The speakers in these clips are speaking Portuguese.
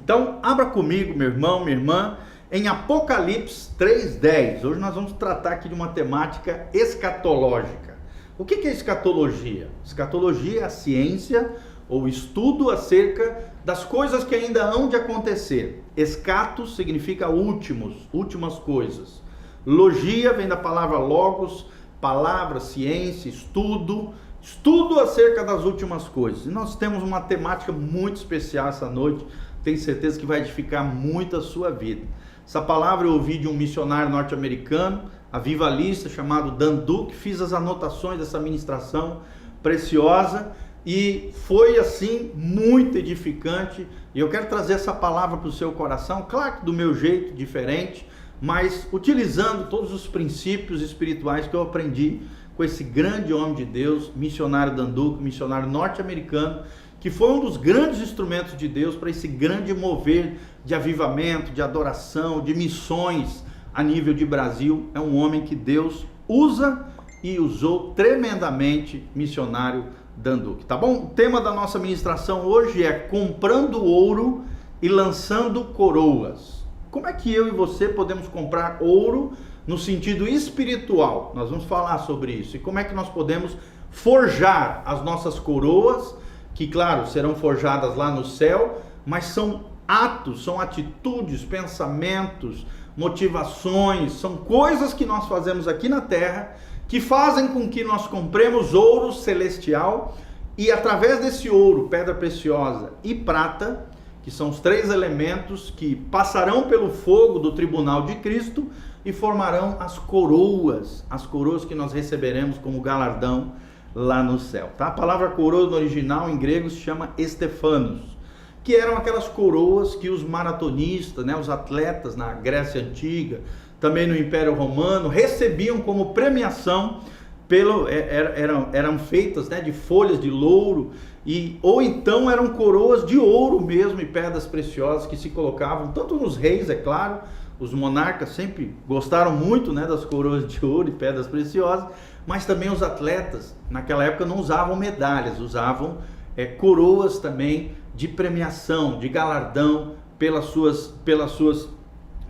Então, abra comigo, meu irmão, minha irmã, em Apocalipse 3:10. Hoje nós vamos tratar aqui de uma temática escatológica. O que é escatologia? Escatologia é a ciência ou estudo acerca das coisas que ainda hão de acontecer. Escatos significa últimas coisas. Logia vem da palavra logos, palavra, ciência, estudo acerca das últimas coisas. E nós temos uma temática muito especial essa noite, tenho certeza que vai edificar muito a sua vida. Essa palavra eu ouvi de um missionário norte-americano, avivalista, chamado Dan Duke. Fiz as anotações dessa ministração preciosa e foi assim muito edificante. E eu quero trazer essa palavra para o seu coração, claro que do meu jeito, diferente, mas utilizando todos os princípios espirituais que eu aprendi com esse grande homem de Deus, missionário Dan Duke, missionário norte-americano, que foi um dos grandes instrumentos de Deus para esse grande mover de avivamento, de adoração, de missões a nível de Brasil. É um homem que Deus usa e usou tremendamente, missionário Dan Duke, tá bom? O tema da nossa ministração hoje é comprando ouro e lançando coroas. Como é que eu e você podemos comprar ouro no sentido espiritual? Nós vamos falar sobre isso. E como é que nós podemos forjar as nossas coroas, que claro, serão forjadas lá no céu, mas são atos, são atitudes, pensamentos, motivações, são coisas que nós fazemos aqui na terra, que fazem com que nós compremos ouro celestial e através desse ouro, pedra preciosa e prata, que são os três elementos que passarão pelo fogo do tribunal de Cristo e formarão as coroas que nós receberemos como galardão lá no céu, tá? A palavra coroa no original em grego se chama Estefanos, que eram aquelas coroas que os maratonistas, né, os atletas na Grécia Antiga, também no Império Romano, recebiam como premiação, eram feitas, né, de folhas de louro, ou então eram coroas de ouro mesmo e pedras preciosas que se colocavam, tanto nos reis, é claro, os monarcas sempre gostaram muito, né, das coroas de ouro e pedras preciosas, mas também os atletas, naquela época não usavam medalhas, usavam coroas também de premiação, de galardão pelas suas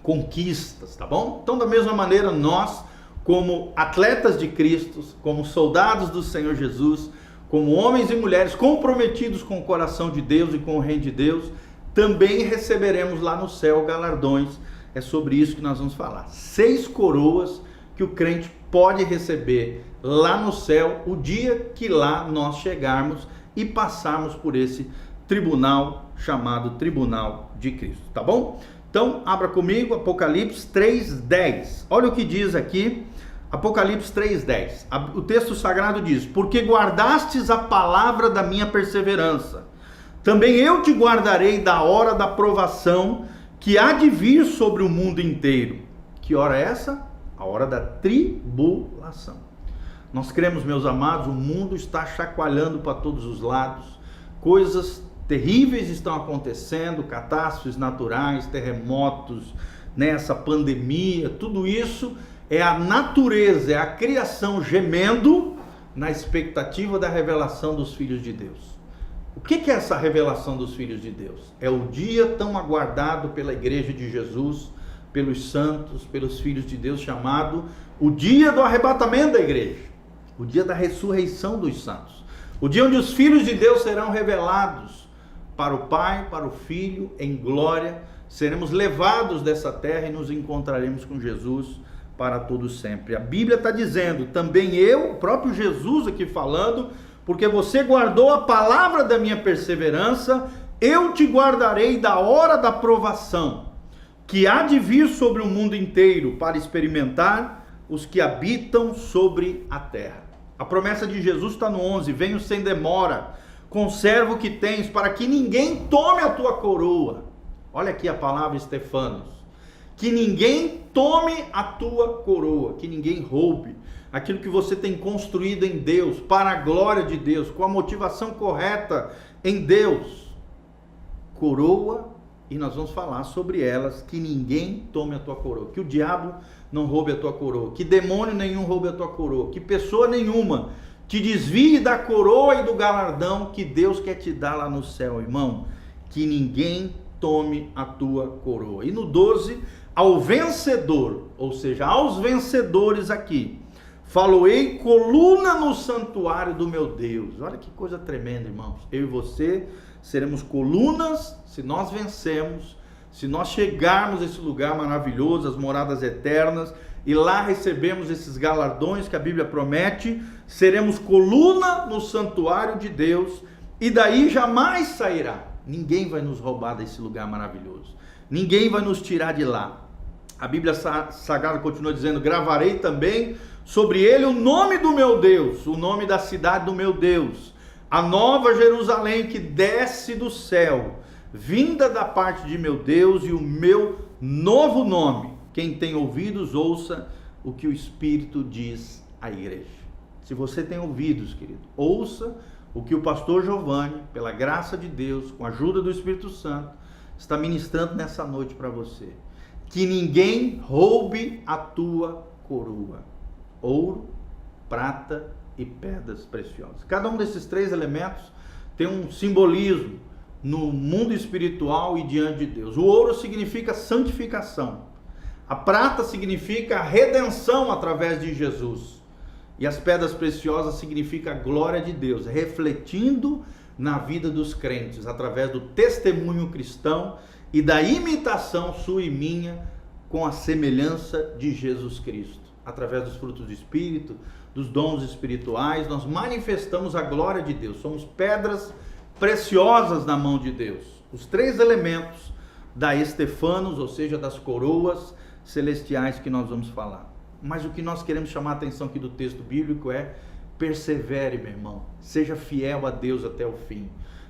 conquistas, tá bom? Então, da mesma maneira, nós, como atletas de Cristo, como soldados do Senhor Jesus, como homens e mulheres comprometidos com o coração de Deus e com o reino de Deus, também receberemos lá no céu galardões. É sobre isso que nós vamos falar. 6 coroas que o crente pode receber lá no céu, o dia que lá nós chegarmos e passarmos por esse tribunal chamado Tribunal de Cristo, tá bom? Então, abra comigo Apocalipse 3:10. Olha o que diz aqui, Apocalipse 3:10. O texto sagrado diz: porque guardastes a palavra da minha perseverança, também eu te guardarei da hora da provação que há de vir sobre o mundo inteiro. Que hora é essa? A hora da tribulação. Nós cremos, meus amados, o mundo está chacoalhando para todos os lados, coisas terríveis estão acontecendo, catástrofes naturais, terremotos, essa pandemia, tudo isso é a natureza, é a criação gemendo na expectativa da revelação dos filhos de Deus. O que é essa revelação dos filhos de Deus? É o dia tão aguardado pela igreja de Jesus, pelos santos, pelos filhos de Deus, chamado o dia do arrebatamento da igreja, o dia da ressurreição dos santos, o dia onde os filhos de Deus serão revelados para o Pai, para o Filho, em glória, seremos levados dessa terra e nos encontraremos com Jesus para todo sempre. A Bíblia está dizendo, também eu, o próprio Jesus aqui falando, porque você guardou a palavra da minha perseverança, eu te guardarei da hora da provação, que há de vir sobre o mundo inteiro para experimentar os que habitam sobre a terra. A promessa de Jesus está no 11, venho sem demora, conserva o que tens, para que ninguém tome a tua coroa. Olha aqui a palavra Estefanos, que ninguém tome a tua coroa, que ninguém roube aquilo que você tem construído em Deus, para a glória de Deus, com a motivação correta em Deus. Coroa, e nós vamos falar sobre elas, que ninguém tome a tua coroa, que o diabo não roube a tua coroa, que demônio nenhum roube a tua coroa, que pessoa nenhuma te desvie da coroa e do galardão que Deus quer te dar lá no céu, irmão. Que ninguém tome a tua coroa. E no 12, ao vencedor, ou seja, aos vencedores aqui, faloei coluna no santuário do meu Deus. Olha que coisa tremenda, irmãos. Eu e você seremos colunas se nós vencemos, se nós chegarmos a esse lugar maravilhoso, as moradas eternas, e lá recebemos esses galardões que a Bíblia promete, seremos coluna no santuário de Deus, e daí jamais sairá. Ninguém vai nos roubar desse lugar maravilhoso. Ninguém vai nos tirar de lá. A Bíblia Sagrada continua dizendo: gravarei também sobre ele o nome do meu Deus, o nome da cidade do meu Deus, a nova Jerusalém que desce do céu, vinda da parte de meu Deus, e o meu novo nome. Quem tem ouvidos, ouça o que o Espírito diz à igreja. Se você tem ouvidos, querido, ouça o que o pastor Giovanni, pela graça de Deus, com a ajuda do Espírito Santo, está ministrando nessa noite para você. Que ninguém roube a tua coroa. Ouro, prata e pedras preciosas. Cada um desses três elementos tem um simbolismo no mundo espiritual e diante de Deus. O ouro significa santificação. A prata significa redenção através de Jesus. E as pedras preciosas significa a glória de Deus, refletindo na vida dos crentes, através do testemunho cristão e da imitação sua e minha com a semelhança de Jesus Cristo. Através dos frutos do Espírito, dos dons espirituais, nós manifestamos a glória de Deus. Somos pedras preciosas na mão de Deus. Os três elementos da Estefanos, ou seja, das coroas celestiais que nós vamos falar. Mas o que nós queremos chamar a atenção aqui do texto bíblico é: persevere, meu irmão, seja fiel a Deus até o fim.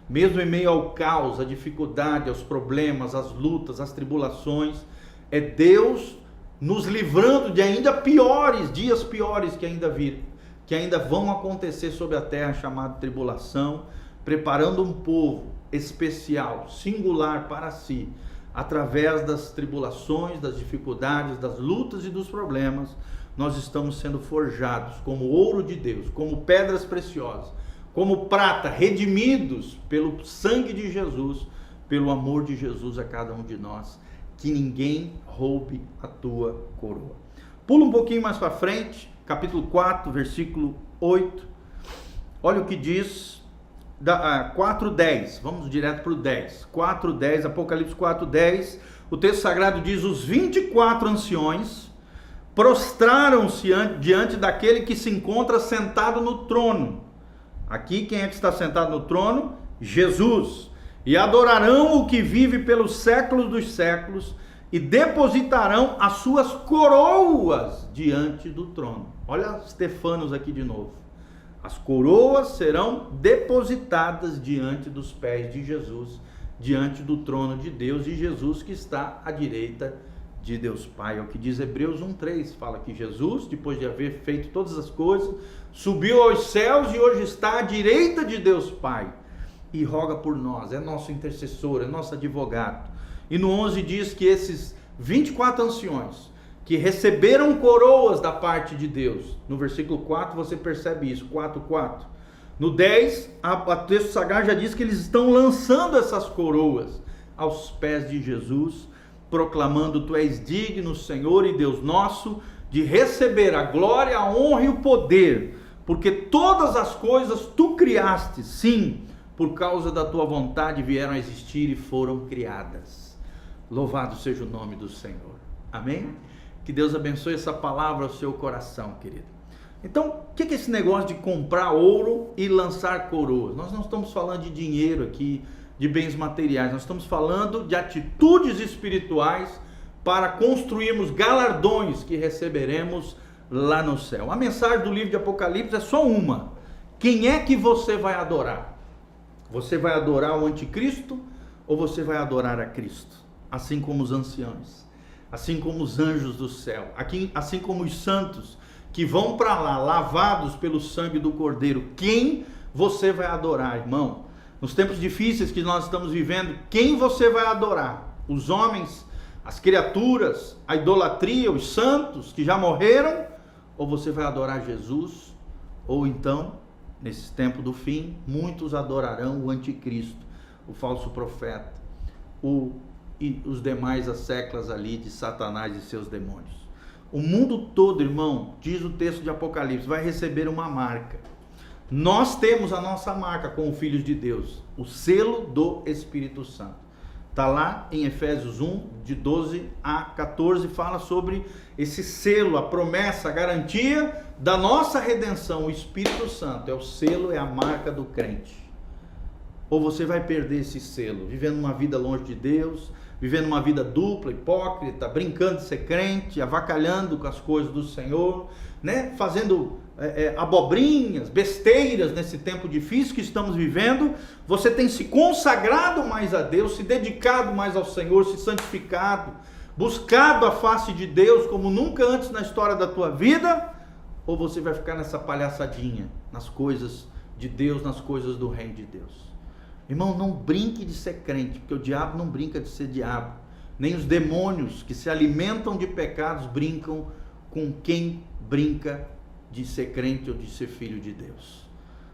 Mesmo em meio ao caos, à dificuldade, aos problemas, às lutas, às tribulações, é Deus nos livrando de ainda piores, dias piores que ainda vão acontecer sobre a terra, chamado tribulação, preparando um povo especial, singular para si, através das tribulações, das dificuldades, das lutas e dos problemas. Nós estamos sendo forjados como ouro de Deus, como pedras preciosas, como prata, redimidos pelo sangue de Jesus, pelo amor de Jesus a cada um de nós. Que ninguém roube a tua coroa. Pula um pouquinho mais para frente, capítulo 4, versículo 8. Olha o que diz, 4:10, vamos direto para o 10. 4:10, Apocalipse 4:10, o texto sagrado diz: os 24 anciões prostraram-se diante daquele que se encontra sentado no trono. Aqui quem é que está sentado no trono? Jesus. E adorarão o que vive pelos séculos dos séculos, e depositarão as suas coroas diante do trono. Olha Estefanos aqui de novo. As coroas serão depositadas diante dos pés de Jesus, diante do trono de Deus, e Jesus que está à direita de Deus Pai. É o que diz Hebreus 1:3, fala que Jesus, depois de haver feito todas as coisas, subiu aos céus e hoje está à direita de Deus Pai, e roga por nós, é nosso intercessor, é nosso advogado. E no 11 diz que esses 24 anciões, que receberam coroas da parte de Deus, no versículo 4 você percebe isso, 4:4. No 10, o texto sagrado já diz que eles estão lançando essas coroas aos pés de Jesus, proclamando: tu és digno, Senhor e Deus nosso, de receber a glória, a honra e o poder, porque todas as coisas tu criaste, sim, por causa da tua vontade vieram a existir e foram criadas. Louvado seja o nome do Senhor. Amém? Que Deus abençoe essa palavra ao seu coração, querido. Então, o que é esse negócio de comprar ouro e lançar coroas? Nós não estamos falando de dinheiro aqui, de bens materiais. Nós estamos falando de atitudes espirituais para construirmos galardões que receberemos lá no céu. A mensagem do livro de Apocalipse é só uma: quem é que você vai adorar? Você vai adorar o anticristo ou você vai adorar a Cristo? Assim como os anciãos, assim como os anjos do céu, assim como os santos que vão para lá, lavados pelo sangue do Cordeiro. Quem você vai adorar, irmão? Nos tempos difíceis que nós estamos vivendo, quem você vai adorar? Os homens, as criaturas, a idolatria, os santos que já morreram? Ou você vai adorar Jesus? Ou então, nesse tempo do fim, muitos adorarão o anticristo, o falso profeta, o e os demais as seclas ali de Satanás e seus demônios. O mundo todo, irmão, diz o texto de Apocalipse, vai receber uma marca. Nós temos a nossa marca como filhos de Deus, o selo do Espírito Santo. Está lá em Efésios 1, de 12 a 14, fala sobre esse selo, a promessa, a garantia da nossa redenção. O Espírito Santo é o selo, é a marca do crente. Ou você vai perder esse selo, vivendo uma vida longe de Deus, vivendo uma vida dupla, hipócrita, brincando de ser crente, avacalhando com as coisas do Senhor, né? Fazendo abobrinhas, besteiras nesse tempo difícil que estamos vivendo. Você tem se consagrado mais a Deus, se dedicado mais ao Senhor, se santificado, buscado a face de Deus como nunca antes na história da tua vida? Ou você vai ficar nessa palhaçadinha, nas coisas de Deus, nas coisas do reino de Deus? Irmão, não brinque de ser crente, porque o diabo não brinca de ser diabo. Nem os demônios que se alimentam de pecados brincam com quem brinca de ser crente ou de ser filho de Deus.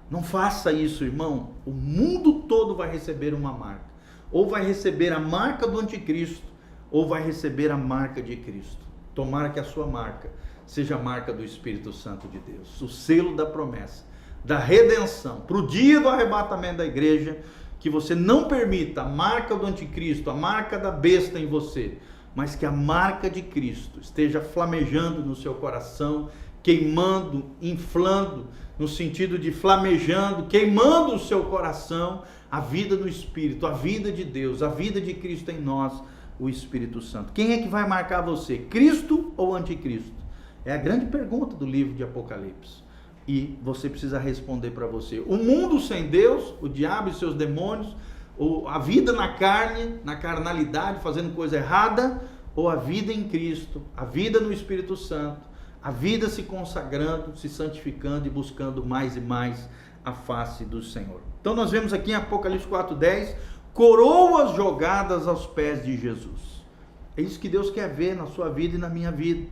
Não faça isso, irmão. O mundo todo vai receber uma marca. Ou vai receber a marca do anticristo, ou vai receber a marca de Cristo. Tomara que a sua marca seja a marca do Espírito Santo de Deus. O selo da promessa, da redenção, para o dia do arrebatamento da igreja, que você não permita a marca do anticristo, a marca da besta em você, mas que a marca de Cristo esteja flamejando no seu coração, queimando, inflando, no sentido de flamejando, queimando o seu coração, a vida do Espírito, a vida de Deus, a vida de Cristo em nós, o Espírito Santo. Quem é que vai marcar você? Cristo ou anticristo? É a grande pergunta do livro de Apocalipse. E você precisa responder para você. O mundo sem Deus, o diabo e seus demônios, ou a vida na carne, na carnalidade, fazendo coisa errada, ou a vida em Cristo, a vida no Espírito Santo, a vida se consagrando, se santificando e buscando mais e mais a face do Senhor. Então nós vemos aqui em Apocalipse 4:10, coroas jogadas aos pés de Jesus. É isso que Deus quer ver na sua vida e na minha vida.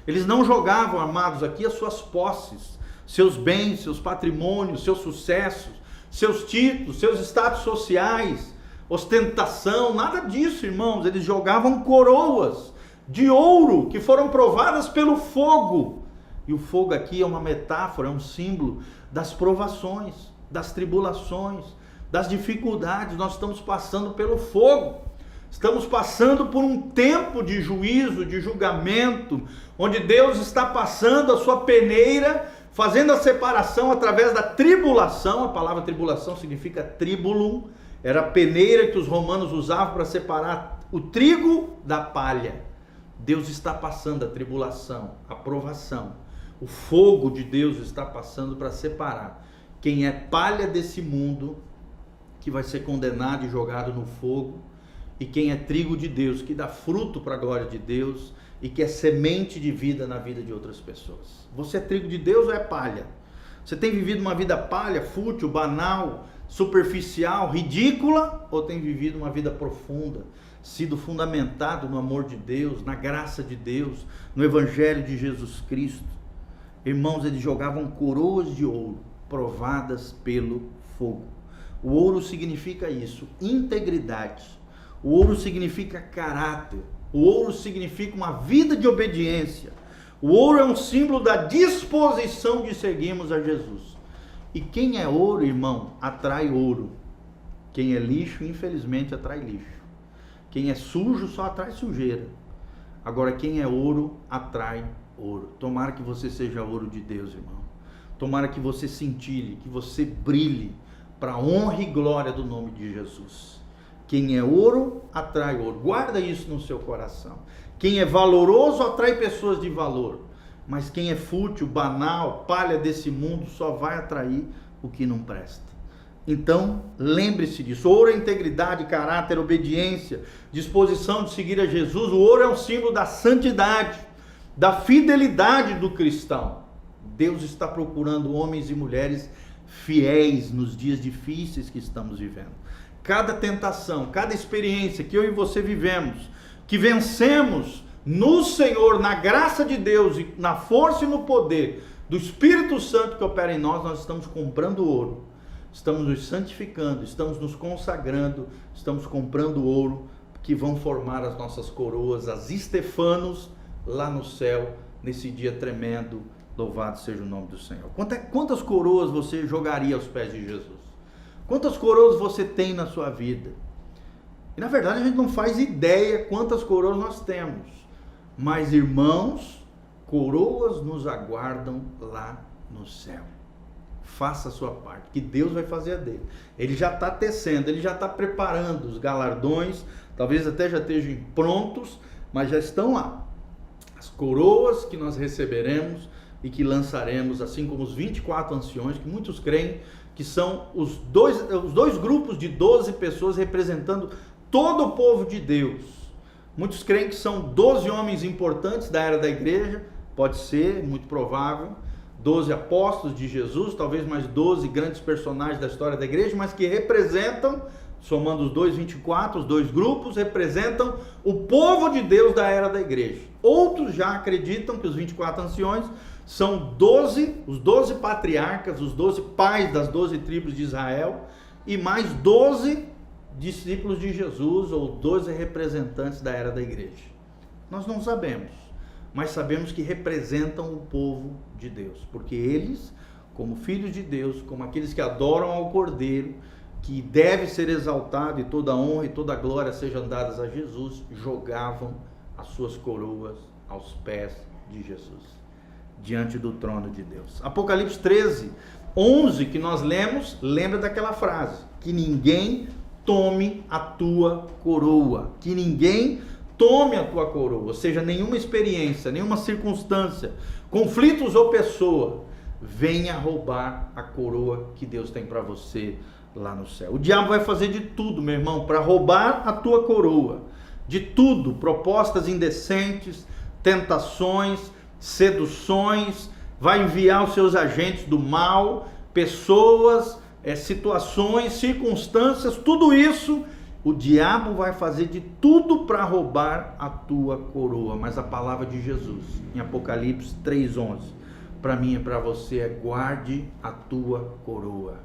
Eles não jogavam, amados, aqui as suas posses, seus bens, seus patrimônios, seus sucessos, seus títulos, seus status sociais, ostentação, nada disso, irmãos. Eles jogavam coroas de ouro que foram provadas pelo fogo. E o fogo aqui é uma metáfora, é um símbolo das provações, das tribulações, das dificuldades. Nós estamos passando pelo fogo. Estamos passando por um tempo de juízo, de julgamento, onde Deus está passando a sua peneira, fazendo a separação através da tribulação. A palavra tribulação significa tribulum, era a peneira que os romanos usavam para separar o trigo da palha. Deus está passando a tribulação, a provação. O fogo de Deus está passando para separar quem é palha desse mundo, que vai ser condenado e jogado no fogo, e quem é trigo de Deus, que dá fruto para a glória de Deus e que é semente de vida na vida de outras pessoas. Você é trigo de Deus ou é palha? Você tem vivido uma vida palha, fútil, banal, superficial, ridícula, ou tem vivido uma vida profunda, sido fundamentado no amor de Deus, na graça de Deus, no Evangelho de Jesus Cristo? Irmãos, eles jogavam coroas de ouro, provadas pelo fogo. O ouro significa isso, integridade. O ouro significa caráter. O ouro significa uma vida de obediência. O ouro é um símbolo da disposição de seguirmos a Jesus. E quem é ouro, irmão, atrai ouro. Quem é lixo, infelizmente, atrai lixo. Quem é sujo só atrai sujeira. Agora, quem é ouro, atrai ouro. Tomara que você seja ouro de Deus, irmão. Tomara que você cintile, que você brilhe para a honra e glória do nome de Jesus. Quem é ouro, atrai ouro. Guarda isso no seu coração. Quem é valoroso, atrai pessoas de valor. Mas quem é fútil, banal, palha desse mundo, só vai atrair o que não presta. Então, lembre-se disso. Ouro é integridade, caráter, obediência, disposição de seguir a Jesus. O ouro é um símbolo da santidade, da fidelidade do cristão. Deus está procurando homens e mulheres fiéis nos dias difíceis que estamos vivendo. Cada tentação, cada experiência que eu e você vivemos, que vencemos no Senhor, na graça de Deus e na força e no poder do Espírito Santo que opera em nós, nós estamos comprando ouro, estamos nos santificando, estamos nos consagrando, estamos comprando ouro que vão formar as nossas coroas, as Estefanos, lá no céu, nesse dia tremendo. Louvado seja o nome do Senhor. Quantas coroas você jogaria aos pés de Jesus? Quantas coroas você tem na sua vida? E na verdade a gente não faz ideia quantas coroas nós temos. Mas irmãos, coroas nos aguardam lá no céu. Faça a sua parte, que Deus vai fazer a dele. Ele já está tecendo, ele já está preparando os galardões, talvez até já estejam prontos, mas já estão lá. As coroas que nós receberemos e que lançaremos, assim como os 24 anciões, que muitos creem que são os dois grupos de 12 pessoas representando todo o povo de Deus. Muitos creem que são 12 homens importantes da era da igreja, pode ser, muito provável, 12 apóstolos de Jesus, talvez mais 12 grandes personagens da história da igreja, mas que representam, somando os 24, os dois grupos, representam o povo de Deus da era da igreja. Outros já acreditam que os 24 anciões são os 12 patriarcas, os 12 pais das 12 tribos de Israel, e mais 12 discípulos de Jesus, ou 12 representantes da era da igreja. Nós não sabemos, mas sabemos que representam o povo de Deus, porque eles, como filhos de Deus, como aqueles que adoram ao Cordeiro, que deve ser exaltado, e toda a honra e toda a glória sejam dadas a Jesus, jogavam as suas coroas aos pés de Jesus, diante do trono de Deus. Apocalipse 13, 11, que nós lemos, lembra daquela frase, que ninguém tome a tua coroa, que ninguém tome a tua coroa, ou seja, nenhuma experiência, nenhuma circunstância, conflitos ou pessoa, venha roubar a coroa que Deus tem para você lá no céu. O diabo vai fazer de tudo, meu irmão, para roubar a tua coroa, de tudo, propostas indecentes, tentações, seduções, vai enviar os seus agentes do mal, pessoas, situações, circunstâncias, tudo isso, o diabo vai fazer de tudo para roubar a tua coroa. Mas a palavra de Jesus, em Apocalipse 3:11, para mim e para você é: guarde a tua coroa,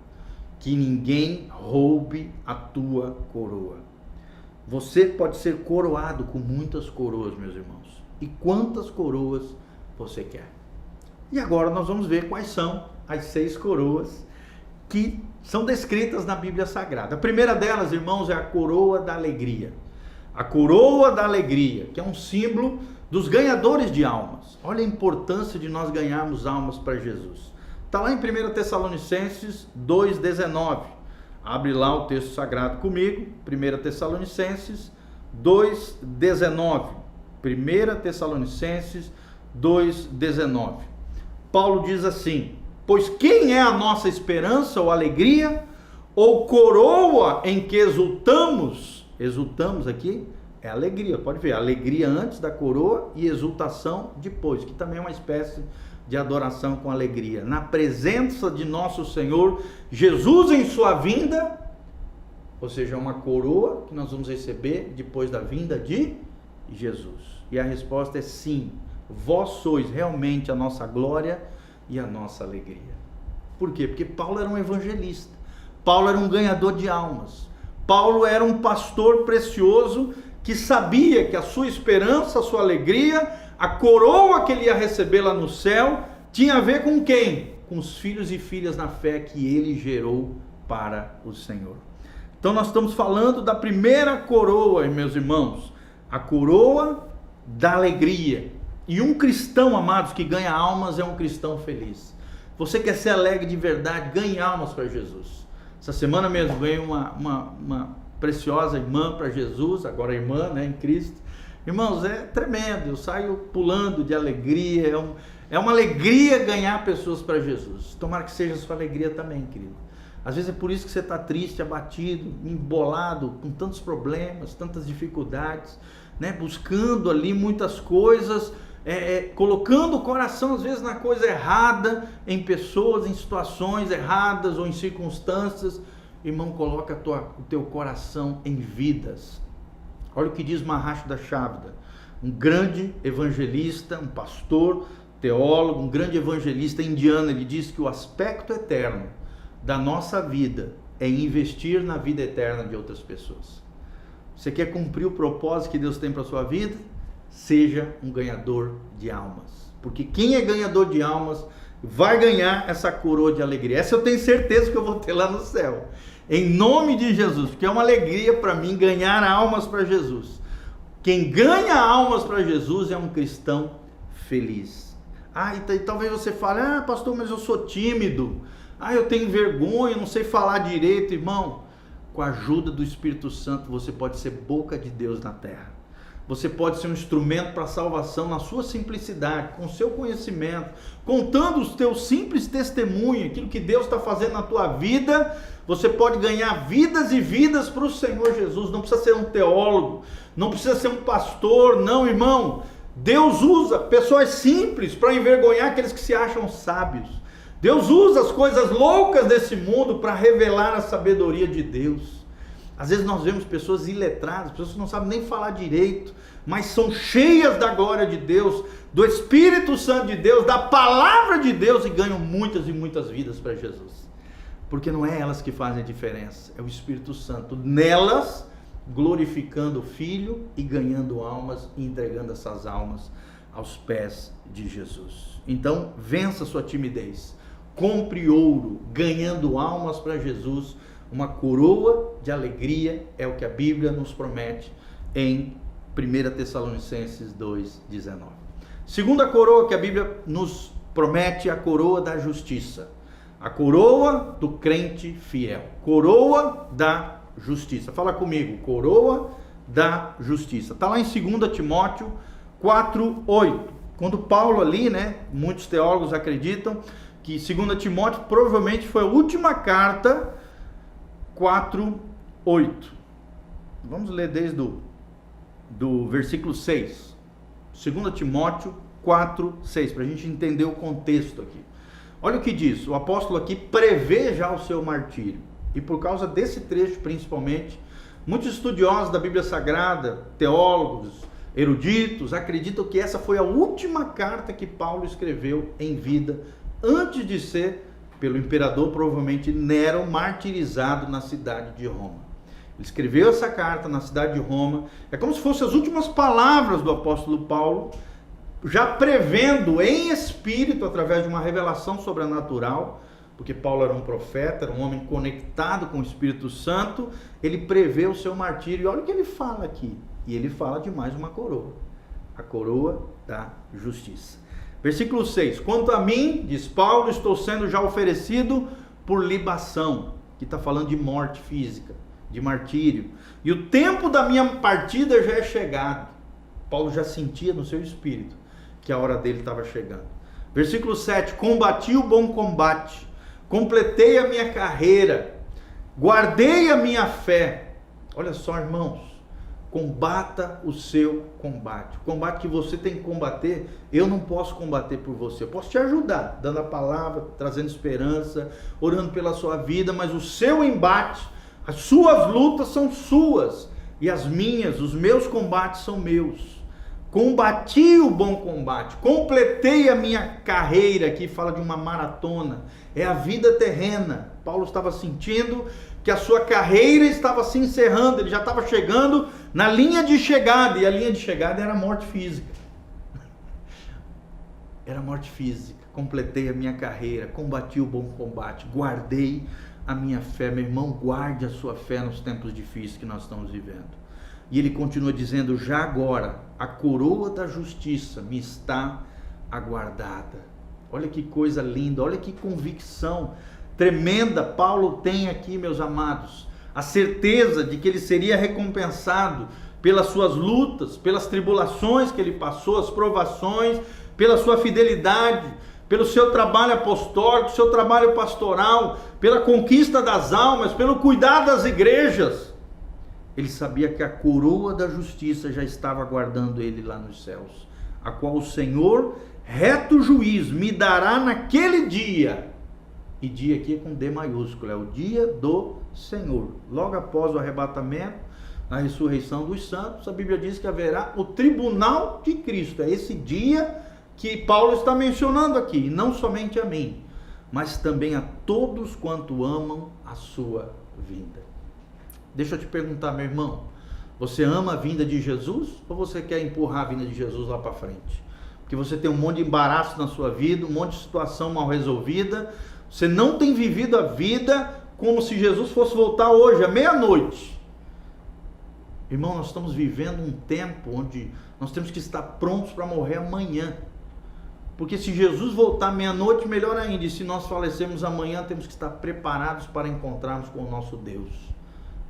que ninguém roube a tua coroa. Você pode ser coroado com muitas coroas, meus irmãos. E quantas coroas você quer? E agora nós vamos ver quais são as 6 coroas que são descritas na Bíblia Sagrada. A primeira delas, irmãos, é a coroa da alegria. A coroa da alegria, que é um símbolo dos ganhadores de almas. Olha a importância de nós ganharmos almas para Jesus. Está lá em 1 Tessalonicenses 2,19. Abre lá o texto sagrado comigo. 1 Tessalonicenses 2,19. 1 Tessalonicenses 2,19. Paulo diz assim: pois quem é a nossa esperança ou alegria, ou coroa em que exultamos? Exultamos aqui é alegria, pode ver, alegria antes da coroa e exultação depois, que também é uma espécie de adoração com alegria. Na presença de nosso Senhor Jesus em sua vinda, ou seja, uma coroa que nós vamos receber depois da vinda de Jesus. E a resposta é sim, vós sois realmente a nossa glória e a nossa alegria. Por quê? Porque Paulo era um evangelista, Paulo era um ganhador de almas, Paulo era um pastor precioso que sabia que a sua esperança, a sua alegria, a coroa que ele ia receber lá no céu, tinha a ver com quem? Com os filhos e filhas na fé que ele gerou para o Senhor. Então nós estamos falando da primeira coroa, meus irmãos, a coroa da alegria. E um cristão, amados, que ganha almas é um cristão feliz. Você quer ser alegre de verdade, ganhe almas para Jesus. Essa semana mesmo veio uma preciosa irmã para Jesus, agora irmã, né, em Cristo. Irmãos, é tremendo, eu saio pulando de alegria, é uma alegria ganhar pessoas para Jesus. Tomara que seja a sua alegria também, querido. Às vezes é por isso que você está triste, abatido, embolado, com tantos problemas, tantas dificuldades, né, buscando ali muitas coisas, colocando o coração às vezes na coisa errada, em pessoas, em situações erradas ou em circunstâncias. Irmão, coloca o teu coração em vidas. Olha o que diz Maharshi Chavda, um grande evangelista, um pastor, teólogo, um grande evangelista indiano. Ele diz que o aspecto eterno da nossa vida é investir na vida eterna de outras pessoas. Você quer cumprir o propósito que Deus tem para a sua vida? Seja um ganhador de almas. Porque quem é ganhador de almas vai ganhar essa coroa de alegria. Essa eu tenho certeza que eu vou ter lá no céu. Em nome de Jesus, porque é uma alegria para mim ganhar almas para Jesus. Quem ganha almas para Jesus é um cristão feliz. E talvez você fale, pastor, mas eu sou tímido. Eu tenho vergonha, não sei falar direito. Irmão, com a ajuda do Espírito Santo, você pode ser boca de Deus na terra. Você pode ser um instrumento para a salvação na sua simplicidade, com o seu conhecimento, contando os teus simples testemunhos, aquilo que Deus está fazendo na tua vida. Você pode ganhar vidas e vidas para o Senhor Jesus. Não precisa ser um teólogo, não precisa ser um pastor, não, irmão. Deus usa pessoas simples para envergonhar aqueles que se acham sábios. Deus usa as coisas loucas desse mundo para revelar a sabedoria de Deus. Às vezes nós vemos pessoas iletradas, pessoas que não sabem nem falar direito, mas são cheias da glória de Deus, do Espírito Santo de Deus, da palavra de Deus, e ganham muitas e muitas vidas para Jesus. Porque não é elas que fazem a diferença, é o Espírito Santo nelas, glorificando o Filho e ganhando almas e entregando essas almas aos pés de Jesus. Então, vença sua timidez, compre ouro, ganhando almas para Jesus. Uma coroa de alegria é o que a Bíblia nos promete em 1 Tessalonicenses 2,19. Segunda coroa que a Bíblia nos promete é a coroa da justiça. A coroa do crente fiel. Coroa da justiça. Fala comigo, coroa da justiça. Está lá em 2 Timóteo 4,8. Quando Paulo ali, muitos teólogos acreditam que 2 Timóteo provavelmente foi a última carta. 4:8. Vamos ler desde do versículo 6. 2 Timóteo 4:6, para a gente entender o contexto aqui. Olha o que diz, o apóstolo aqui prevê já o seu martírio. E por causa desse trecho principalmente, muitos estudiosos da Bíblia Sagrada, teólogos, eruditos, acreditam que essa foi a última carta que Paulo escreveu em vida, antes de ser pelo imperador, provavelmente Nero, martirizado na cidade de Roma. Ele escreveu essa carta na cidade de Roma, é como se fossem as últimas palavras do apóstolo Paulo, já prevendo em espírito, através de uma revelação sobrenatural, porque Paulo era um profeta, era um homem conectado com o Espírito Santo, ele prevê o seu martírio, e olha o que ele fala aqui, e ele fala de mais uma coroa, a coroa da justiça. Versículo 6, quanto a mim, diz Paulo, estou sendo já oferecido por libação, que está falando de morte física, de martírio, e o tempo da minha partida já é chegado. Paulo já sentia no seu espírito que a hora dele estava chegando. Versículo 7, combati o bom combate, completei a minha carreira, guardei a minha fé. Olha só, irmãos, combata o seu combate. O combate que você tem que combater, eu não posso combater por você. Eu posso te ajudar, dando a palavra, trazendo esperança, orando pela sua vida, mas o seu embate, as suas lutas são suas, e as minhas, os meus combates são meus. Combati o bom combate, completei a minha carreira, aqui fala de uma maratona, é a vida terrena. Paulo estava sentindo que a sua carreira estava se encerrando, ele já estava chegando na linha de chegada, e a linha de chegada era a morte física. Era a morte física. Completei a minha carreira, combati o bom combate, guardei a minha fé. Meu irmão, guarde a sua fé nos tempos difíceis que nós estamos vivendo. E ele continua dizendo, já agora, a coroa da justiça me está aguardada. Olha que coisa linda, olha que convicção tremenda Paulo tem aqui, meus amados. A certeza de que ele seria recompensado pelas suas lutas, pelas tribulações que ele passou, as provações, pela sua fidelidade, pelo seu trabalho apostólico, seu trabalho pastoral, pela conquista das almas, pelo cuidado das igrejas. Ele sabia que a coroa da justiça já estava aguardando ele lá nos céus, a qual o Senhor, reto juiz, me dará naquele dia. E dia aqui é com D maiúsculo, é o dia do Senhor. Logo após o arrebatamento, a ressurreição dos santos, a Bíblia diz que haverá o tribunal de Cristo. É esse dia que Paulo está mencionando aqui, e não somente a mim, mas também a todos quanto amam a sua vinda. Deixa eu te perguntar, meu irmão, Você ama a vinda de Jesus ou você quer empurrar a vinda de Jesus lá para frente? Porque você tem um monte de embaraço na sua vida, um monte de situação mal resolvida. Você não tem vivido a vida como se Jesus fosse voltar hoje, à meia-noite. Irmão, nós estamos vivendo um tempo onde nós temos que estar prontos para morrer amanhã. Porque se Jesus voltar meia-noite, melhor ainda. E se nós falecermos amanhã, temos que estar preparados para encontrarmos com o nosso Deus.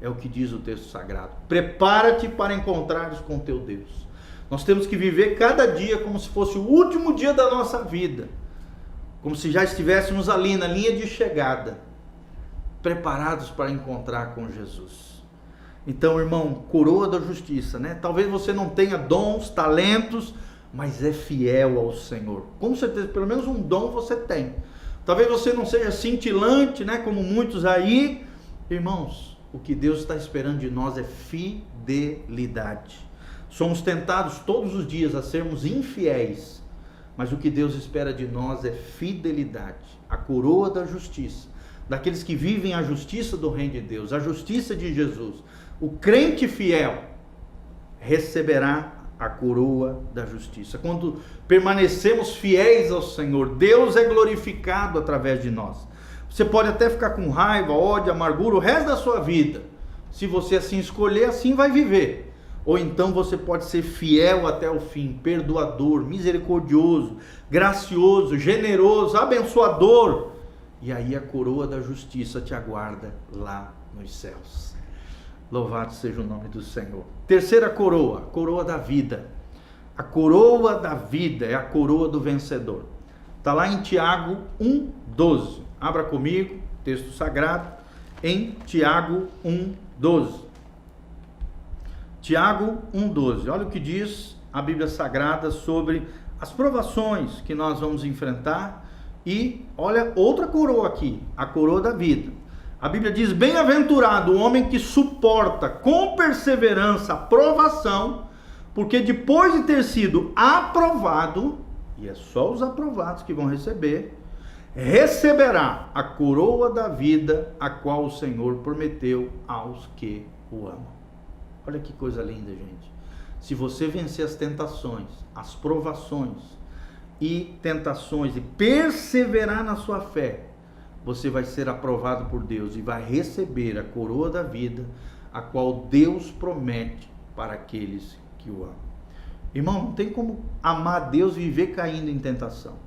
É o que diz o texto sagrado. Prepara-te para encontrares com o teu Deus. Nós temos que viver cada dia como se fosse o último dia da nossa vida. Como se já estivéssemos ali na linha de chegada. Preparados para encontrar com Jesus. Então, irmão, coroa da justiça, né? Talvez você não tenha dons, talentos, mas é fiel ao Senhor. Com certeza, pelo menos um dom você tem. Talvez você não seja cintilante, né? Como muitos aí. Irmãos, o que Deus está esperando de nós é fidelidade. Somos tentados todos os dias a sermos infiéis, mas o que Deus espera de nós é fidelidade. A coroa da justiça, daqueles que vivem a justiça do reino de Deus, a justiça de Jesus. O crente fiel receberá a coroa da justiça. Quando permanecemos fiéis ao Senhor, Deus é glorificado através de nós. Você pode até ficar com raiva, ódio, amargura o resto da sua vida. Se você assim escolher, assim vai viver. Ou então você pode ser fiel até o fim, perdoador, misericordioso, gracioso, generoso, abençoador. E aí a coroa da justiça te aguarda lá nos céus. Louvado seja o nome do Senhor. Terceira coroa, coroa da vida. A coroa da vida é a coroa do vencedor. Está lá em Tiago 1:12. Abra comigo, texto sagrado, em Tiago 1:12. Tiago 1:12. Olha o que diz a Bíblia Sagrada sobre as provações que nós vamos enfrentar. E olha outra coroa aqui, a coroa da vida. A Bíblia diz: bem-aventurado o homem que suporta com perseverança a provação, porque depois de ter sido aprovado, e é só os aprovados que vão receber, receberá a coroa da vida, a qual o Senhor prometeu aos que o amam. Olha que coisa linda, gente. Se você vencer as tentações, as provações e tentações e perseverar na sua fé, você vai ser aprovado por Deus e vai receber a coroa da vida, a qual Deus promete para aqueles que o amam. Irmão, não tem como amar Deus e viver caindo em tentação.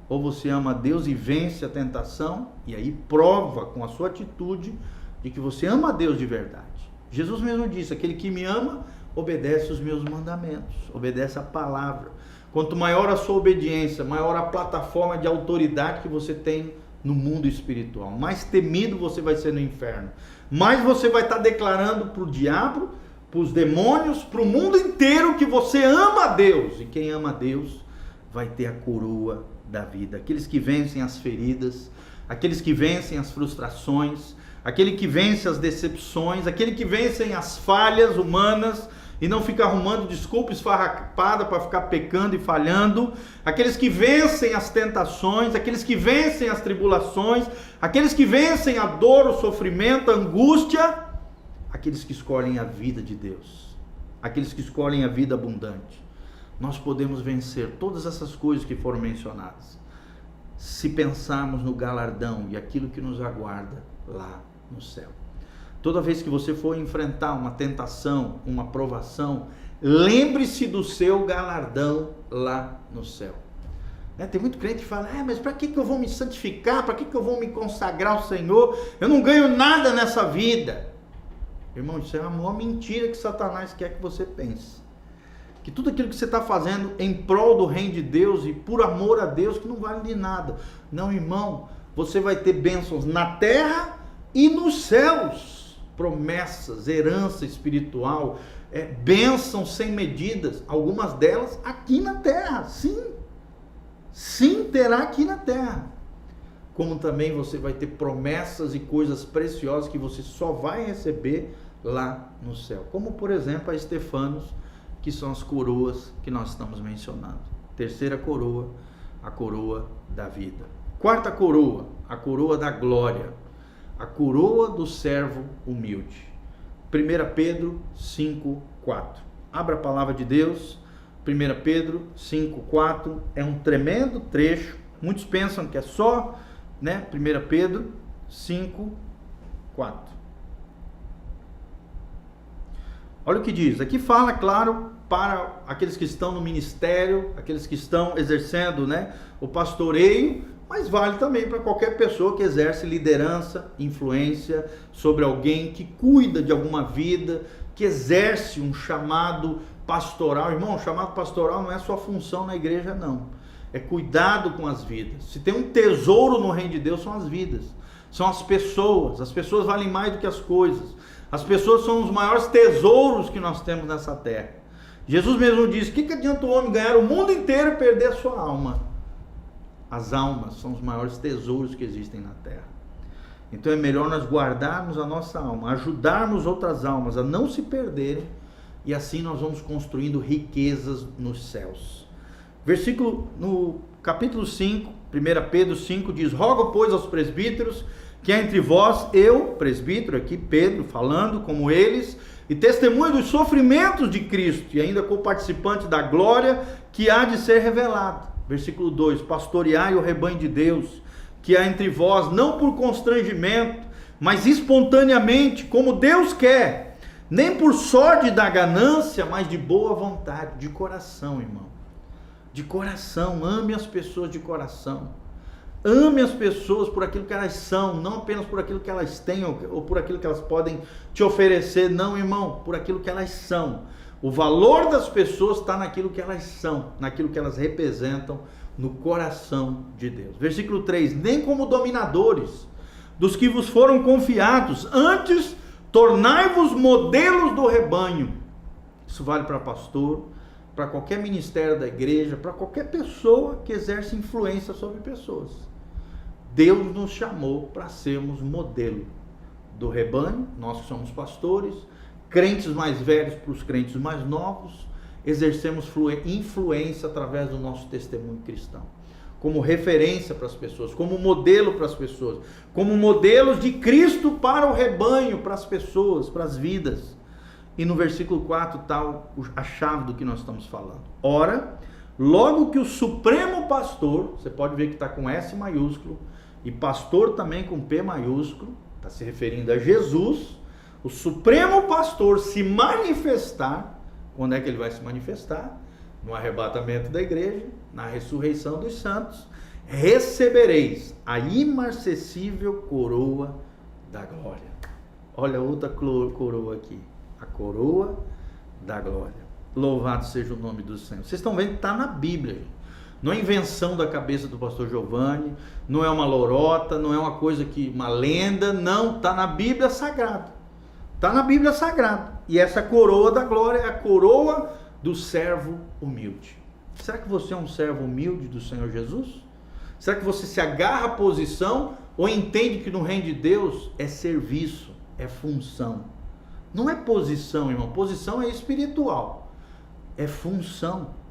Ou você ama Deus e vence a tentação, e aí prova com a sua atitude de que você ama a Deus de verdade. Jesus mesmo disse: aquele que me ama, obedece os meus mandamentos, obedece a palavra. Quanto maior a sua obediência, maior a plataforma de autoridade que você tem no mundo espiritual, mais temido você vai ser no inferno, mais você vai estar declarando para o diabo, para os demônios, para o mundo inteiro que você ama a Deus. E quem ama a Deus vai ter a coroa da vida. Aqueles que vencem as feridas, aqueles que vencem as frustrações, aquele que vence as decepções, aquele que vence as falhas humanas e não fica arrumando desculpa esfarrapada para ficar pecando e falhando, aqueles que vencem as tentações, aqueles que vencem as tribulações, aqueles que vencem a dor, o sofrimento, a angústia, aqueles que escolhem a vida de Deus, aqueles que escolhem a vida abundante. Nós podemos vencer todas essas coisas que foram mencionadas, se pensarmos no galardão e aquilo que nos aguarda lá no céu. Toda vez que você for enfrentar uma tentação, uma provação, lembre-se do seu galardão lá no céu. Tem muito crente que fala: mas para que eu vou me santificar? Para que eu vou me consagrar ao Senhor? Eu não ganho nada nessa vida. Irmão, isso é a maior mentira que Satanás quer que você pense. Que tudo aquilo que você está fazendo em prol do reino de Deus e por amor a Deus, que não vale de nada. Não, irmão, você vai ter bênçãos na terra e nos céus. Promessas, herança espiritual, bênçãos sem medidas, algumas delas aqui na terra, sim, terá aqui na terra. Como também você vai ter promessas e coisas preciosas que você só vai receber lá no céu. Como, por exemplo, a Estefanos, que são as coroas que nós estamos mencionando. Terceira coroa, a coroa da vida. Quarta coroa, a coroa da glória. A coroa do servo humilde. 1 Pedro 5:4. Abra a palavra de Deus. 1 Pedro 5:4 é um tremendo trecho. Muitos pensam que é só, 1 Pedro 5:4. Olha o que diz. Aqui fala, claro, para aqueles que estão no ministério, aqueles que estão exercendo, o pastoreio, mas vale também para qualquer pessoa que exerce liderança, influência sobre alguém, que cuida de alguma vida, que exerce um chamado pastoral. Irmão, o chamado pastoral não é sua função na igreja, não. É cuidado com as vidas. Se tem um tesouro no reino de Deus, são as vidas. São as pessoas. As pessoas valem mais do que as coisas. As pessoas são os maiores tesouros que nós temos nessa terra. Jesus mesmo disse: o que adianta o homem ganhar o mundo inteiro e perder a sua alma? As almas são os maiores tesouros que existem na terra. Então é melhor nós guardarmos a nossa alma, ajudarmos outras almas a não se perderem, e assim nós vamos construindo riquezas nos céus. Versículo no capítulo 5, 1 Pedro 5 diz: rogo, pois, aos presbíteros que há entre vós, eu, presbítero, aqui Pedro falando como eles, e testemunha dos sofrimentos de Cristo, e ainda co-participante da glória que há de ser revelada. Versículo 2: pastoreai o rebanho de Deus, que há entre vós, não por constrangimento, mas espontaneamente, como Deus quer, nem por sorte da ganância, mas de boa vontade, de coração, irmão. De coração, ame as pessoas de coração. Ame as pessoas por aquilo que elas são, não apenas por aquilo que elas têm ou por aquilo que elas podem te oferecer, não, irmão, por aquilo que elas são. O valor das pessoas está naquilo que elas são, naquilo que elas representam no coração de Deus. Versículo 3: nem como dominadores dos que vos foram confiados, antes tornai-vos modelos do rebanho. Isso vale para pastor, para qualquer ministério da igreja, para qualquer pessoa que exerce influência sobre pessoas. Deus nos chamou para sermos modelo do rebanho, nós que somos pastores, crentes mais velhos para os crentes mais novos, exercemos influência através do nosso testemunho cristão, como referência para as pessoas, como modelo para as pessoas, como modelos de Cristo para o rebanho, para as pessoas, para as vidas. E no versículo 4 está a chave do que nós estamos falando. Ora, logo que o supremo pastor, você pode ver que está com S maiúsculo, e pastor também com P maiúsculo, está se referindo a Jesus, o supremo pastor se manifestar. Quando é que ele vai se manifestar? No arrebatamento da igreja, na ressurreição dos santos, recebereis a imarcessível coroa da glória. Olha outra coroa aqui. A coroa da glória. Louvado seja o nome do Senhor. Vocês estão vendo que está na Bíblia. Não é invenção da cabeça do pastor Giovanni, não é uma lorota, não é uma coisa uma lenda, não, está na Bíblia Sagrada. Está na Bíblia Sagrada. E essa coroa da glória é a coroa do servo humilde. Será que você é um servo humilde do Senhor Jesus? Será que você se agarra à posição ou entende que no reino de Deus é serviço, é função? Não é posição, irmão. Posição é espiritual. É função.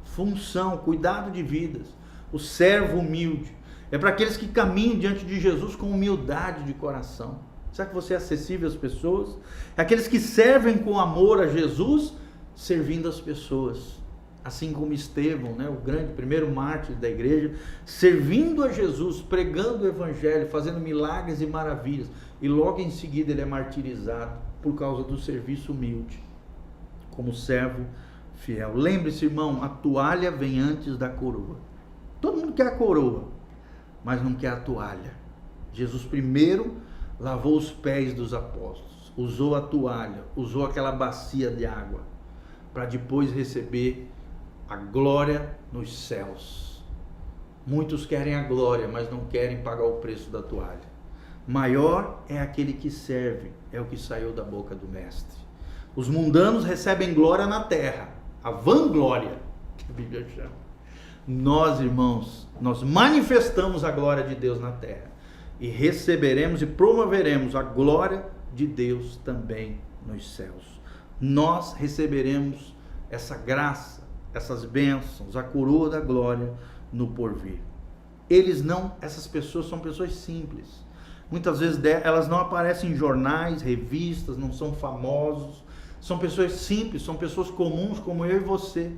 Função, cuidado de vidas. O servo humilde é para aqueles que caminham diante de Jesus com humildade de coração. Será que você é acessível às pessoas? É aqueles que servem com amor a Jesus, servindo as pessoas. Assim como Estevão, o grande primeiro mártir da igreja, servindo a Jesus, pregando o evangelho, fazendo milagres e maravilhas. E logo em seguida ele é martirizado por causa do serviço humilde, como servo fiel. Lembre-se, irmão, a toalha vem antes da coroa. Todo mundo quer a coroa, mas não quer a toalha. Jesus primeiro lavou os pés dos apóstolos, usou a toalha, usou aquela bacia de água, para depois receber a glória nos céus. Muitos querem a glória, mas não querem pagar o preço da toalha. Maior é aquele que serve, é o que saiu da boca do mestre. Os mundanos recebem glória na terra, a vanglória, que a Bíblia chama. Nós, irmãos, nós manifestamos a glória de Deus na terra e receberemos e promoveremos a glória de Deus também nos céus. Nós receberemos essa graça, essas bênçãos, a coroa da glória no porvir. Essas pessoas são pessoas simples, muitas vezes elas não aparecem em jornais, revistas, não são famosos, são pessoas simples, são pessoas comuns como eu e você,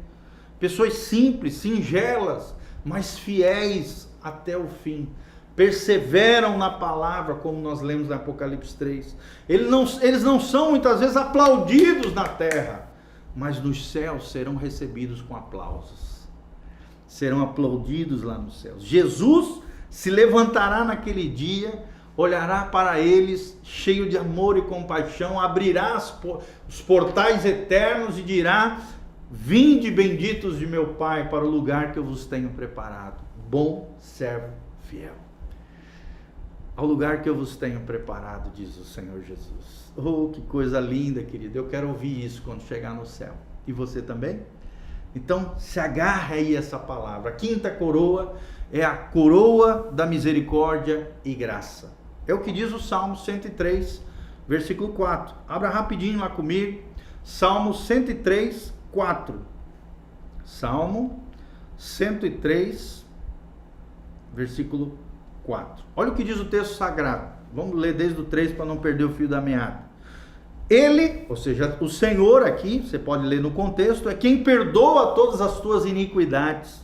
pessoas simples, singelas, mas fiéis até o fim, perseveram na palavra, como nós lemos no Apocalipse 3, eles não são muitas vezes aplaudidos na terra, mas nos céus serão recebidos com aplausos, serão aplaudidos lá nos céus. Jesus se levantará naquele dia, olhará para eles cheio de amor e compaixão, abrirá os portais eternos e dirá: vinde benditos de meu Pai para o lugar que eu vos tenho preparado, bom servo fiel. Ao lugar que eu vos tenho preparado, diz o Senhor Jesus. Oh, que coisa linda, querido. Eu quero ouvir isso quando chegar no céu. E você também? Então, se agarre aí essa palavra. A quinta coroa é a coroa da misericórdia e graça. É o que diz o Salmo 103, versículo 4. Abra rapidinho lá comigo. Salmo 103, 4. Salmo 103, versículo 4. Olha o que diz o texto sagrado. Vamos ler desde o 3 para não perder o fio da meada. Ele, ou seja, o Senhor aqui, você pode ler no contexto, é quem perdoa todas as tuas iniquidades.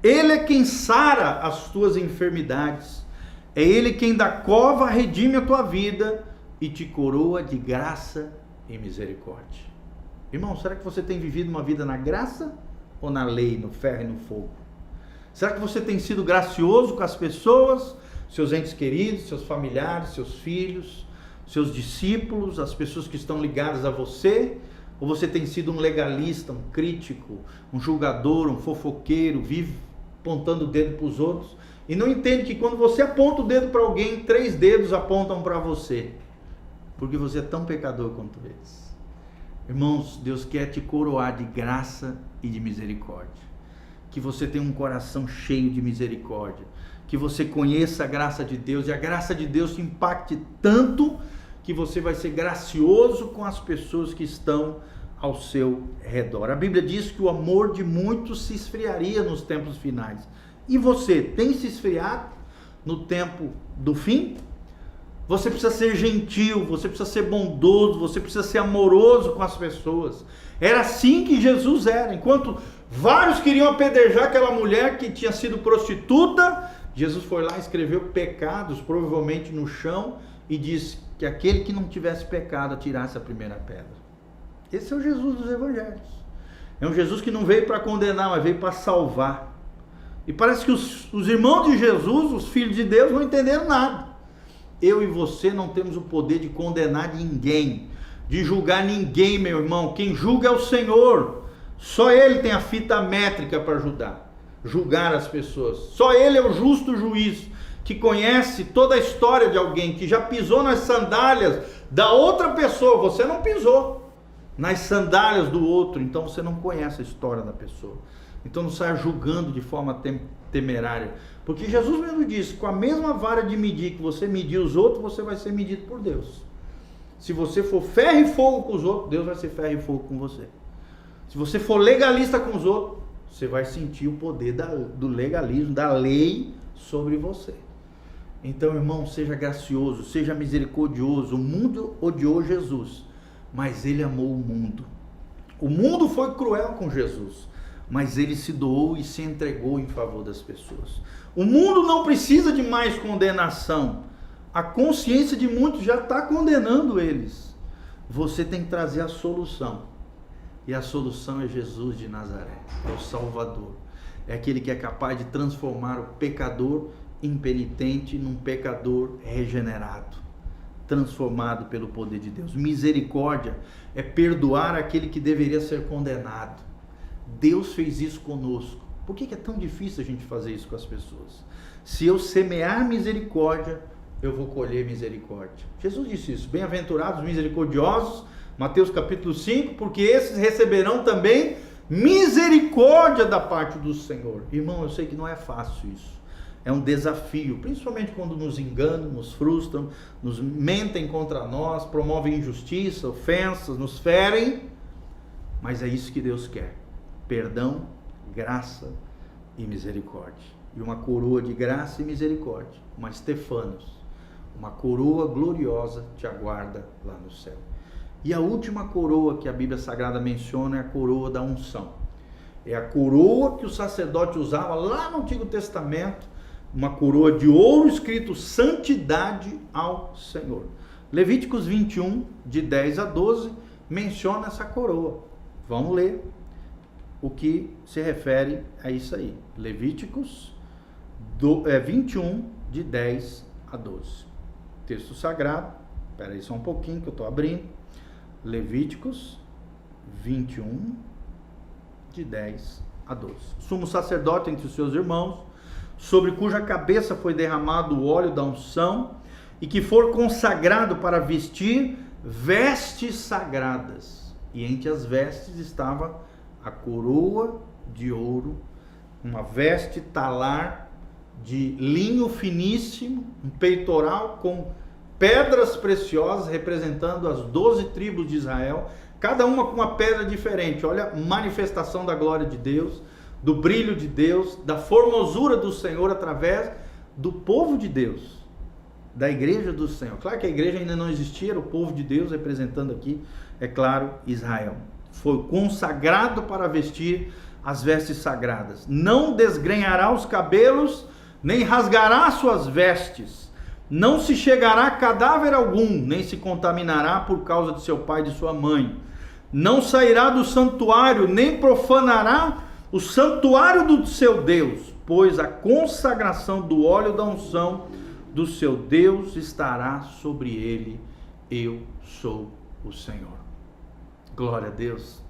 Ele é quem sara as tuas enfermidades. É Ele quem da cova redime a tua vida e te coroa de graça e misericórdia. Irmão, será que você tem vivido uma vida na graça ou na lei, no ferro e no fogo? Será que você tem sido gracioso com as pessoas, seus entes queridos, seus familiares, seus filhos, seus discípulos, as pessoas que estão ligadas a você? Ou você tem sido um legalista, um crítico, um julgador, um fofoqueiro, vive apontando o dedo para os outros e não entende que quando você aponta o dedo para alguém, 3 dedos apontam para você, porque você é tão pecador quanto eles. Irmãos, Deus quer te coroar de graça e de misericórdia. Que você tenha um coração cheio de misericórdia, que você conheça a graça de Deus e a graça de Deus te impacte tanto que você vai ser gracioso com as pessoas que estão ao seu redor. A Bíblia diz que o amor de muitos se esfriaria nos tempos finais. E você tem se esfriado no tempo do fim? Você precisa ser gentil, você precisa ser bondoso, você precisa ser amoroso com as pessoas. Era assim que Jesus era. Enquanto vários queriam apedrejar aquela mulher que tinha sido prostituta, Jesus foi lá e escreveu pecados, provavelmente no chão, e disse que aquele que não tivesse pecado atirasse a primeira pedra. Esse é o Jesus dos evangelhos. É um Jesus que não veio para condenar, mas veio para salvar. E parece que os irmãos de Jesus, os filhos de Deus, não entenderam nada. Eu e você não temos o poder de condenar ninguém, de julgar ninguém, meu irmão. Quem julga é o Senhor. Só Ele tem a fita métrica para julgar as pessoas. Só Ele é o justo juiz, que conhece toda a história de alguém, que já pisou nas sandálias da outra pessoa. Você não pisou nas sandálias do outro, então você não conhece a história da pessoa. Então não saia julgando de forma temerária. Porque Jesus mesmo disse, com a mesma vara de medir que você medir os outros, você vai ser medido por Deus. Se você for ferro e fogo com os outros, Deus vai ser ferro e fogo com você. Se você for legalista com os outros, você vai sentir o poder do legalismo, da lei sobre você. Então, irmão, seja gracioso, seja misericordioso. O mundo odiou Jesus, mas Ele amou o mundo. O mundo foi cruel com Jesus, mas Ele se doou e se entregou em favor das pessoas. O mundo não precisa de mais condenação. A consciência de muitos já está condenando eles. Você tem que trazer a solução. E a solução é Jesus de Nazaré. É o Salvador. É aquele que é capaz de transformar o pecador impenitente num pecador regenerado, transformado pelo poder de Deus. Misericórdia é perdoar aquele que deveria ser condenado. Deus fez isso conosco. Por que é tão difícil a gente fazer isso com as pessoas? Se eu semear misericórdia, eu vou colher misericórdia. Jesus disse isso. Bem-aventurados os misericordiosos, Mateus capítulo 5, porque esses receberão também misericórdia da parte do Senhor. Irmão, eu sei que não é fácil isso. É um desafio, principalmente quando nos enganam, nos frustram, nos mentem contra nós, promovem injustiça, ofensas, nos ferem. Mas é isso que Deus quer. Perdão, graça e misericórdia. E uma coroa de graça e misericórdia. Uma Stefanos. Uma coroa gloriosa te aguarda lá no céu. E a última coroa que a Bíblia Sagrada menciona é a coroa da unção. É a coroa que o sacerdote usava lá no Antigo Testamento, uma coroa de ouro escrito santidade ao Senhor. Levíticos 21, de 10 a 12, menciona essa coroa. Vamos ler o que se refere a isso aí. Levíticos 21, de 10 a 12. Texto sagrado, espera aí só um pouquinho que eu estou abrindo. Levíticos 21, de 10 a 12. Sumo sacerdote entre os seus irmãos, sobre cuja cabeça foi derramado o óleo da unção, e que for consagrado para vestir vestes sagradas. E entre as vestes estava a coroa de ouro, uma veste talar de linho finíssimo, um peitoral com pedras preciosas representando as 12 tribos de Israel, cada uma com uma pedra diferente. Olha a manifestação da glória de Deus, do brilho de Deus, da formosura do Senhor através do povo de Deus, da igreja do Senhor. Claro que a igreja ainda não existia, era o povo de Deus representando aqui, é claro, Israel. Foi consagrado para vestir as vestes sagradas. Não desgrenhará os cabelos, nem rasgará suas vestes. Não se chegará a cadáver algum, nem se contaminará por causa de seu pai e de sua mãe. Não sairá do santuário, nem profanará o santuário do seu Deus, pois a consagração do óleo da unção do seu Deus estará sobre ele. Eu sou o Senhor. Glória a Deus.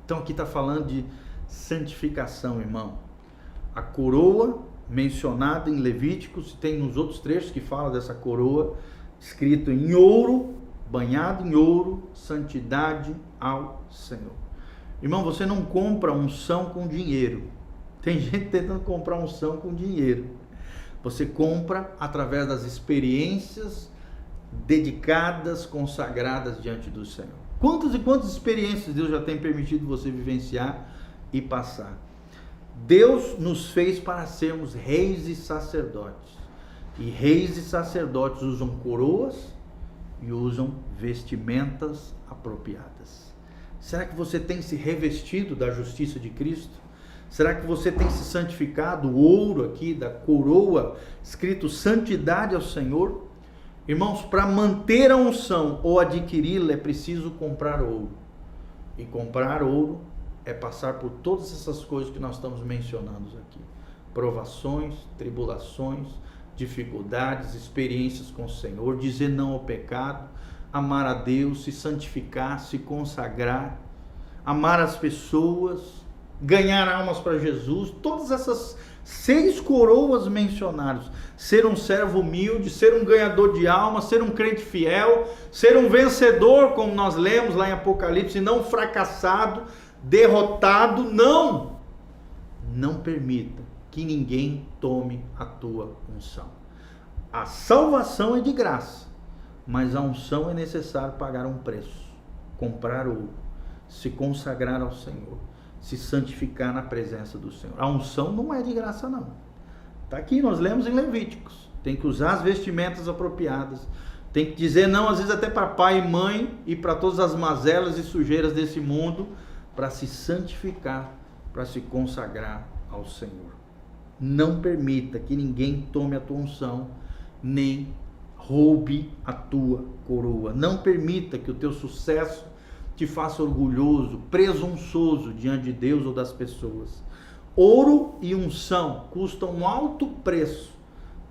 Então aqui está falando de santificação, irmão. A coroa mencionada em Levíticos, tem nos outros trechos que fala dessa coroa, escrito em ouro, banhado em ouro, santidade ao Senhor. Irmão, você não compra unção com dinheiro. Tem gente tentando comprar unção com dinheiro. Você compra através das experiências dedicadas, consagradas diante do Senhor. Quantas e quantas experiências Deus já tem permitido você vivenciar e passar? Deus nos fez para sermos reis e sacerdotes. E reis e sacerdotes usam coroas e usam vestimentas apropriadas. Será que você tem se revestido da justiça de Cristo? Será que você tem se santificado? O ouro aqui da coroa, escrito santidade ao Senhor. Irmãos, para manter a unção ou adquiri-la é preciso comprar ouro. E comprar ouro é passar por todas essas coisas que nós estamos mencionando aqui. Provações, tribulações, dificuldades, experiências com o Senhor, dizer não ao pecado, amar a Deus, se santificar, se consagrar, amar as pessoas, ganhar almas para Jesus. Todas essas 6 coroas mencionadas: ser um servo humilde, ser um ganhador de almas, ser um crente fiel, ser um vencedor, como nós lemos lá em Apocalipse, não fracassado, derrotado. Não permita que ninguém tome a tua unção. A salvação é de graça, mas a unção é necessário pagar um preço, comprar ouro, se consagrar ao Senhor, se santificar na presença do Senhor. A unção não é de graça não. Está aqui, nós lemos em Levíticos. Tem que usar as vestimentas apropriadas, tem que dizer não, às vezes até para pai e mãe, e para todas as mazelas e sujeiras desse mundo, para se santificar, para se consagrar ao Senhor. Não permita que ninguém tome a tua unção, nem roube a tua coroa. Não permita que o teu sucesso te faça orgulhoso, presunçoso diante de Deus ou das pessoas. Ouro e unção custam um alto preço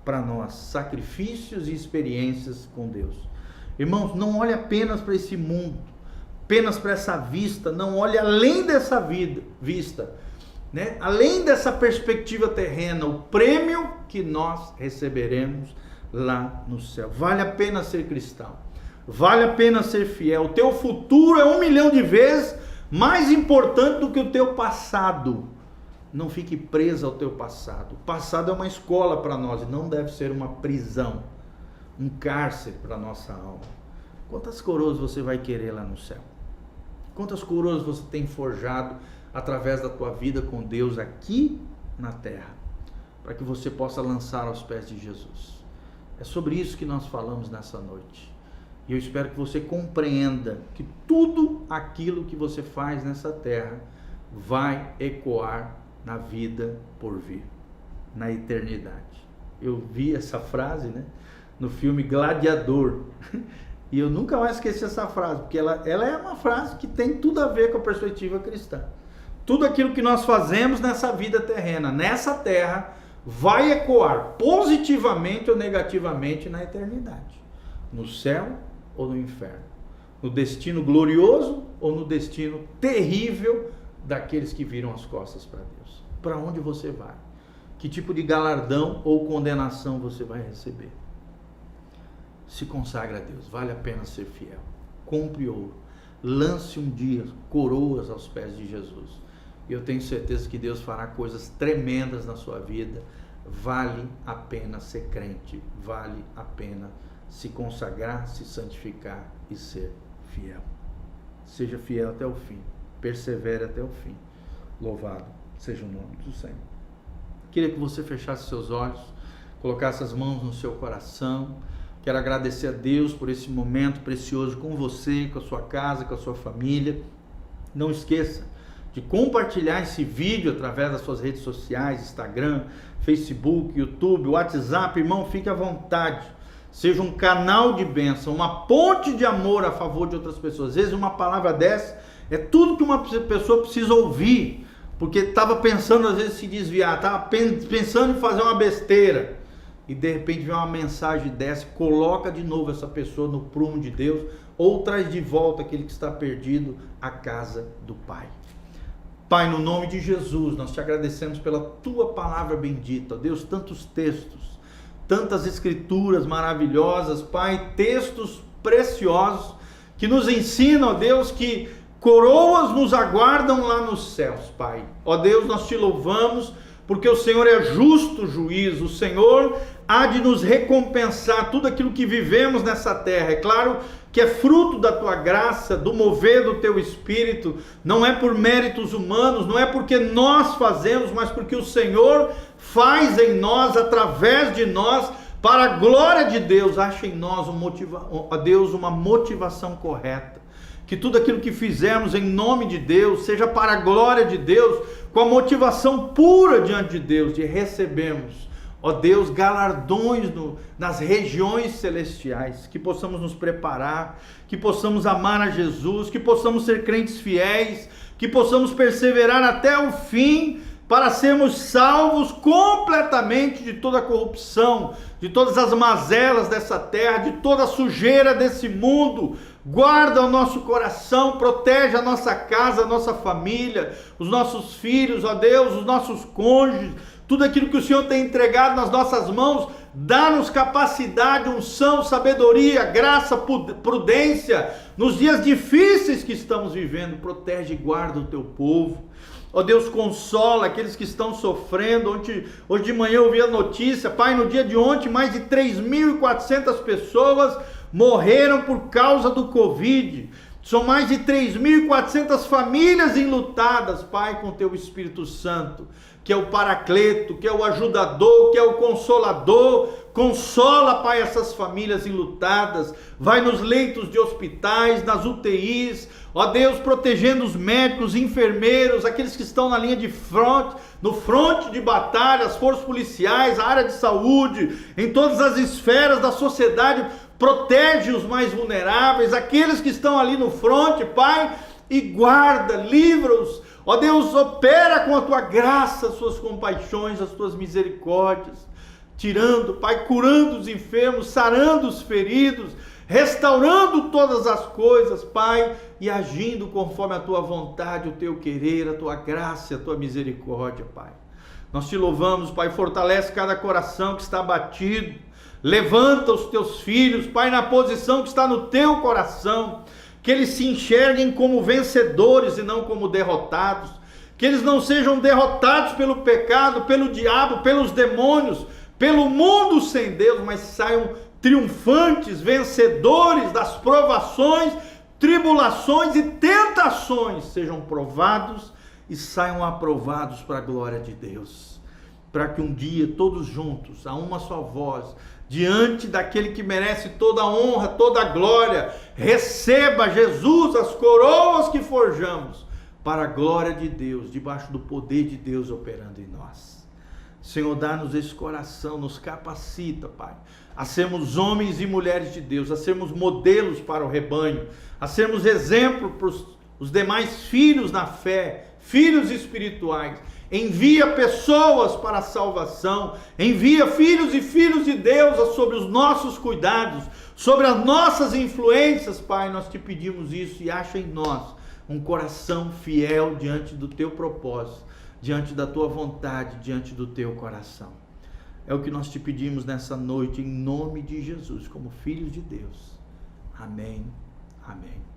para nós, sacrifícios e experiências com Deus. Irmãos, não olhe apenas para esse mundo, apenas para essa vista, não olhe além dessa vista, né? Além dessa perspectiva terrena, o prêmio que nós receberemos lá no céu. Vale a pena ser cristão, vale a pena ser fiel. O teu futuro é 1 milhão de vezes mais importante do que o teu passado. Não fique preso ao teu passado. O passado é uma escola para nós e não deve ser uma prisão, um cárcere para a nossa alma. Quantas coroas você vai querer lá no céu? Quantas coroas você tem forjado através da tua vida com Deus aqui na terra, para que você possa lançar aos pés de Jesus? É sobre isso que nós falamos nessa noite. E eu espero que você compreenda que tudo aquilo que você faz nessa terra vai ecoar na vida por vir, na eternidade. Eu vi essa frase, né, no filme Gladiador. E eu nunca mais esqueci essa frase, porque ela é uma frase que tem tudo a ver com a perspectiva cristã. Tudo aquilo que nós fazemos nessa vida terrena, nessa terra, vai ecoar positivamente ou negativamente na eternidade. No céu ou no inferno. No destino glorioso ou no destino terrível daqueles que viram as costas para Deus. Para onde você vai? Que tipo de galardão ou condenação você vai receber? Se consagra a Deus, vale a pena ser fiel. Compre ouro, lance um dia coroas aos pés de Jesus. E eu tenho certeza que Deus fará coisas tremendas na sua vida. Vale a pena ser crente, vale a pena se consagrar, se santificar e ser fiel. Seja fiel até o fim, persevere até o fim. Louvado seja o nome do Senhor. Queria que você fechasse seus olhos, colocasse as mãos no seu coração. Quero agradecer a Deus por esse momento precioso com você, com a sua casa, com a sua família. Não esqueça de compartilhar esse vídeo através das suas redes sociais, Instagram, Facebook, YouTube, WhatsApp. Irmão, fique à vontade. Seja um canal de bênção, uma ponte de amor a favor de outras pessoas. Às vezes uma palavra dessa é tudo que uma pessoa precisa ouvir, porque estava pensando às vezes se desviar, estava pensando em fazer uma besteira, e de repente vem uma mensagem dessa, coloca de novo essa pessoa no prumo de Deus, ou traz de volta aquele que está perdido à casa do Pai. Pai, no nome de Jesus, nós te agradecemos pela tua palavra bendita, Deus, tantos textos, tantas escrituras maravilhosas, Pai, textos preciosos que nos ensinam, ó Deus, que coroas nos aguardam lá nos céus, Pai. Ó Deus, nós te louvamos porque o Senhor é justo juiz, o Senhor há de nos recompensar tudo aquilo que vivemos nessa terra. É claro que é fruto da tua graça, do mover do teu Espírito, não é por méritos humanos, não é porque nós fazemos, mas porque o Senhor faz em nós, através de nós, para a glória de Deus. Acha em nós uma motivação correta, que tudo aquilo que fizermos em nome de Deus, seja para a glória de Deus, com a motivação pura diante de Deus, de recebermos, ó Deus, galardões nas regiões celestiais, que possamos nos preparar, que possamos amar a Jesus, que possamos ser crentes fiéis, que possamos perseverar até o fim, para sermos salvos completamente de toda a corrupção, de todas as mazelas dessa terra, de toda a sujeira desse mundo. Guarda o nosso coração, protege a nossa casa, a nossa família, os nossos filhos, ó Deus, os nossos cônjuges, tudo aquilo que o Senhor tem entregado nas nossas mãos. Dá-nos capacidade, unção, sabedoria, graça, prudência, nos dias difíceis que estamos vivendo. Protege e guarda o teu povo. Ó Deus, consola aqueles que estão sofrendo. Hoje de manhã eu vi a notícia, Pai, no dia de ontem, mais de 3.400 pessoas morreram por causa do Covid. São mais de 3.400 famílias enlutadas, Pai, com teu Espírito Santo, que é o Paracleto, que é o ajudador, que é o consolador. Consola, Pai, essas famílias enlutadas. Vai nos leitos de hospitais, nas UTIs, ó Deus, protegendo os médicos, enfermeiros, aqueles que estão na linha de frente, no fronte de batalha, as forças policiais, a área de saúde, em todas as esferas da sociedade. Protege os mais vulneráveis, aqueles que estão ali no fronte, Pai, e guarda, livra-os. Ó Deus, opera com a tua graça, as tuas compaixões, as tuas misericórdias, tirando, Pai, curando os enfermos, sarando os feridos, restaurando todas as coisas, Pai, e agindo conforme a tua vontade, o teu querer, a tua graça, a tua misericórdia, Pai. Nós te louvamos, Pai, fortalece cada coração que está abatido, levanta os teus filhos, Pai, na posição que está no teu coração, que eles se enxerguem como vencedores e não como derrotados, que eles não sejam derrotados pelo pecado, pelo diabo, pelos demônios, pelo mundo sem Deus, mas saiam triunfantes, vencedores das provações, tribulações e tentações, sejam provados e saiam aprovados para a glória de Deus, para que um dia todos juntos, a uma só voz, diante daquele que merece toda a honra, toda a glória. Receba, Jesus, as coroas que forjamos para a glória de Deus, debaixo do poder de Deus operando em nós. Senhor, dá-nos esse coração, nos capacita, Pai, a sermos homens e mulheres de Deus, a sermos modelos para o rebanho, a sermos exemplo para os demais filhos na fé, filhos espirituais. Envia pessoas para a salvação, envia filhos e filhos de Deus sobre os nossos cuidados, sobre as nossas influências, Pai. Nós te pedimos isso e acha em nós um coração fiel diante do teu propósito, diante da tua vontade, diante do teu coração. É o que nós te pedimos nessa noite, em nome de Jesus, como filhos de Deus. Amém. Amém.